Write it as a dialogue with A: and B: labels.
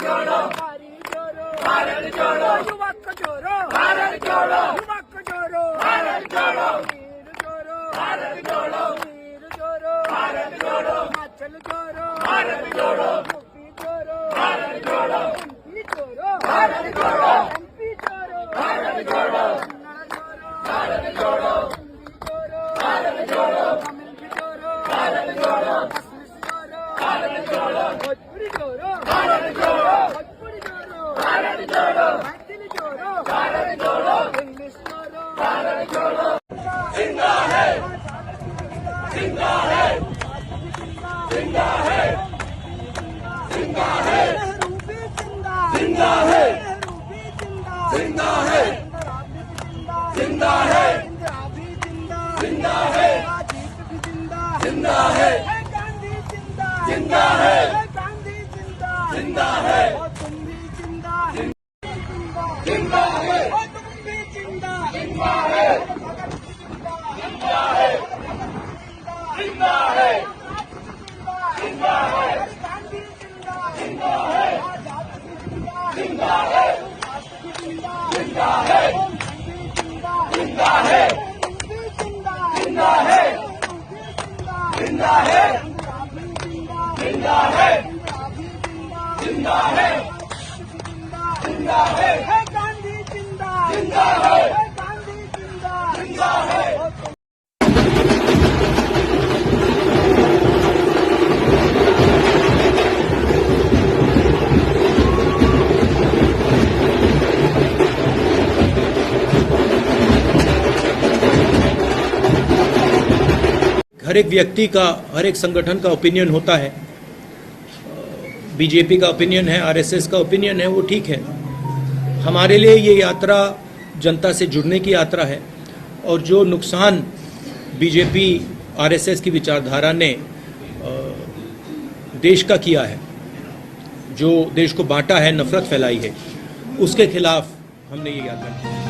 A: जोड़ो, भारत जोड़ो, युवक जोड़ो, भारत जोड़ो, युवक जोड़ो, भारत जोड़ो, वीर जोड़ो, भारत जोड़ो, वीर जोड़ो, भारत जोड़ो, हिमाचल जोड़ो, भारत जोड़ो, यूपी जोड़ो, भारत जोड़ो, एमपी जोड़ो, भारत जोड़ो, एमपी जोड़ो, भारत जोड़ो, भारत जोड़ो, भारत जोड़ो, तमिल जोड़ो, भारत जोड़ो, भारत जोड़ो, भोजपुरी जोड़ो, भारत जोड़ो, भोजपुरी जोड़ो, भारत जोड़ो, मैथिली जोड़ो, भारत जोड़ो, इंग्लिश जोड़ो, भारत जोड़ो। जिंदा है, जिंदा है, जिंदा है, जिंदा है, जिंदा है, जिंदा है, जिंदा है, जिंदा है, जिंदा है, जिंदा है, जिंदा है, तुम भी जिंदा, जिंदा है, तुम भी जिंदा, जिंदा है, जिंदा है, जिंदा है, जिंदा है, जिंदा है, जिंदा है, जिंदा है, जिंदा है, जिंदा है, जिंदा है, जिंदा है, जिंदा है, जिंदा है, गांधी जिंदा, जिंदा है, गांधी जिंदा, जिंदा है।
B: हर एक व्यक्ति का, हर एक संगठन का ओपिनियन होता है। बीजेपी का ओपिनियन है, आरएसएस का ओपिनियन है, वो ठीक है। हमारे लिए ये यात्रा जनता से जुड़ने की यात्रा है और जो नुकसान बीजेपी आरएसएस की विचारधारा ने देश का किया है, जो देश को बांटा है, नफरत फैलाई है, उसके खिलाफ हमने ये यात्रा की।